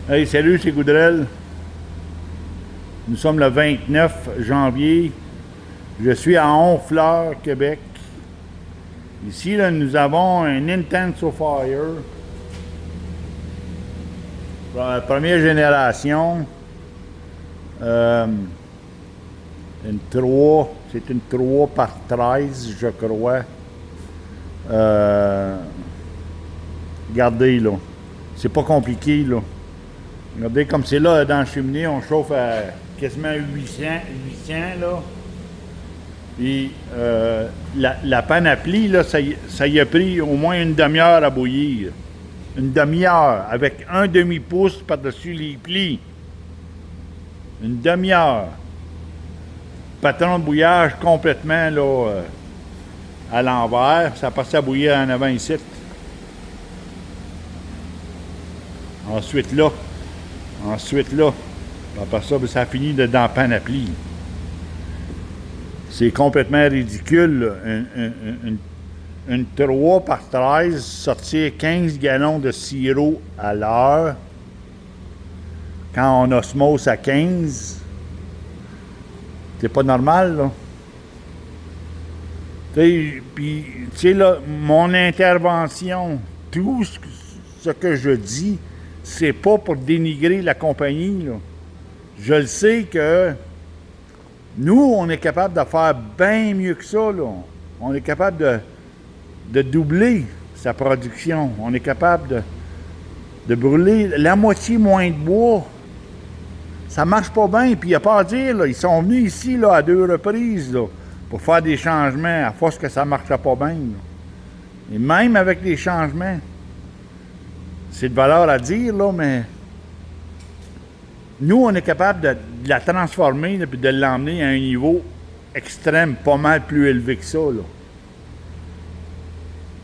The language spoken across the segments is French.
Hey, salut, c'est Goudrel. Nous sommes le 29 janvier. Je suis à Honfleur, Québec. Ici, là, nous avons un Intenso Fire. Première génération. Une 3. C'est une 3 par 13, je crois. Regardez, là. C'est pas compliqué, là. Regardez comme c'est là, dans la cheminée, on chauffe à quasiment 800 là. Puis la panoplie, là, ça y a pris au moins une demi-heure à bouillir. Une demi-heure, avec un demi-pouce par-dessus les plis. Une demi-heure. Patron de bouillage complètement, là, à l'envers. Ça passe à bouillir en avant ici. Ensuite, là, après ça, ça finit dans la panoplie. C'est complètement ridicule, une 3 par 13, sortir 15 gallons de sirop à l'heure, quand on osmose à 15, c'est pas normal, là. Puis, tu sais, là, mon intervention, tout ce que je dis, c'est pas pour dénigrer la compagnie, là. Je le sais que nous, on est capable de faire bien mieux que ça, là. On est capable de doubler sa production. On est capable de brûler la moitié moins de bois. Ça marche pas bien, puis il n'y a pas à dire, là. Ils sont venus ici, là, à 2 reprises, là, pour faire des changements, à force que ça ne marchait pas bien, là. Et même avec les changements, c'est de valeur à dire, là, mais nous, on est capable de la transformer et de l'emmener à un niveau extrême, pas mal plus élevé que ça, là.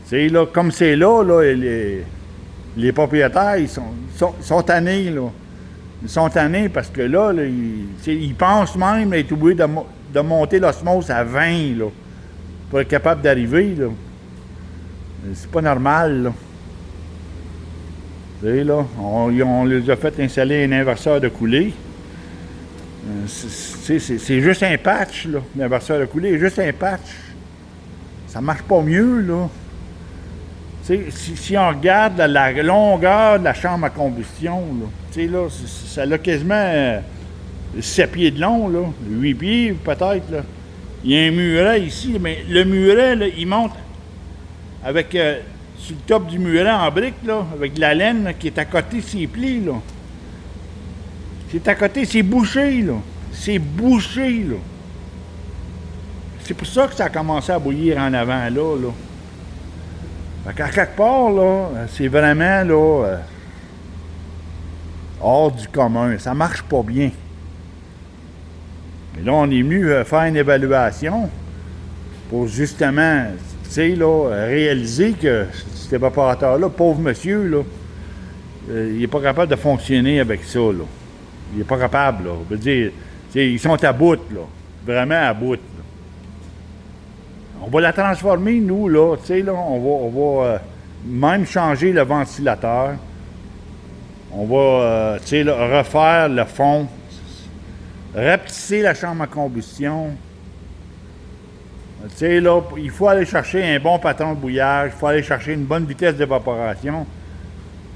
C'est là, comme c'est là, les propriétaires, ils sont tannés, là. Ils sont tannés parce que là, ils pensent même être obligés de monter l'osmose à 20, là, pour être capable d'arriver, là. C'est pas normal, là. Là, on les a fait installer un inverseur de coulée. C'est juste un patch, là. L'inverseur de coulée est juste un patch. Ça marche pas mieux, là. Si on regarde la longueur de la chambre à combustion, là, là, ça a quasiment 7 pieds de long, là, 8 pieds peut-être, là. Il y a un muret ici, mais le muret, là, il monte avec... sur le top du muret en brique, là, avec de la laine là, qui est à côté de ses plis, là. C'est à côté, c'est bouché, là. C'est bouché, là. C'est pour ça que ça a commencé à bouillir en avant, là. Fait qu'à quelque part, là, c'est vraiment, là, hors du commun. Ça marche pas bien. Mais là, on est venu faire une évaluation pour justement, tu sais, là, réaliser que cet évaporateur-là, pauvre monsieur, là, il n'est pas capable de fonctionner avec ça, là. Il n'est pas capable, là. Je veux dire, ils sont à bout, là. Vraiment à bout, là. On va la transformer, nous, là, tu sais, là, on va même changer le ventilateur. On va, tu sais, là, refaire le fond, rapetisser la chambre à combustion. Tu sais, là, il faut aller chercher un bon patron de bouillage, il faut aller chercher une bonne vitesse d'évaporation.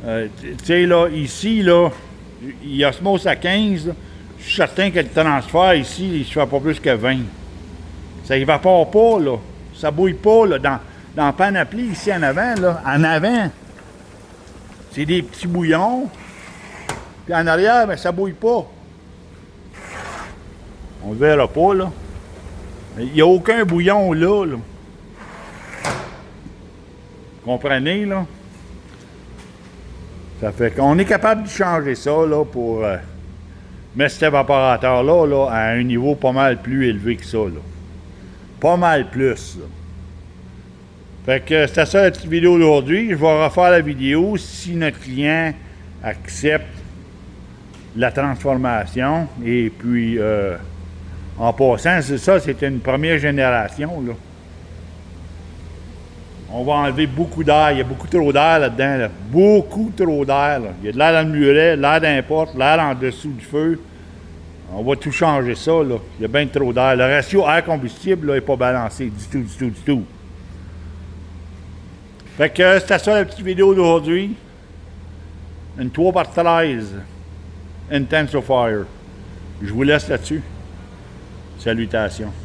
Tu sais, là, ici, là, il y a osmose à 15, là. Je suis certain que le transfert ici, il ne se fait pas plus que 20. Ça évapore pas, là. Ça bouille pas, là, dans la panoplie, ici en avant, là. En avant, c'est des petits bouillons. Puis en arrière, bien, ça bouille pas. On ne verra pas, là. Il n'y a aucun bouillon là, là. Comprenez, là? Ça fait qu'on est capable de changer ça, là, pour mettre cet évaporateur-là, là, à un niveau pas mal plus élevé que ça, là. Pas mal plus, là. Fait que c'était ça la petite vidéo d'aujourd'hui. Je vais refaire la vidéo si notre client accepte la transformation. Et puis, en passant, c'est ça, c'était une première génération, là. On va enlever beaucoup d'air. Il y a beaucoup trop d'air là-dedans. Là. Beaucoup trop d'air. Là. Il y a de l'air dans le muret, l'air dans les portes, l'air en dessous du feu. On va tout changer ça. Là. Il y a bien trop d'air. Le ratio air-combustible n'est pas balancé du tout, du tout, du tout. Fait que c'était ça la petite vidéo d'aujourd'hui. Une 3x13 Intensifier. Je vous laisse là-dessus. Salutations.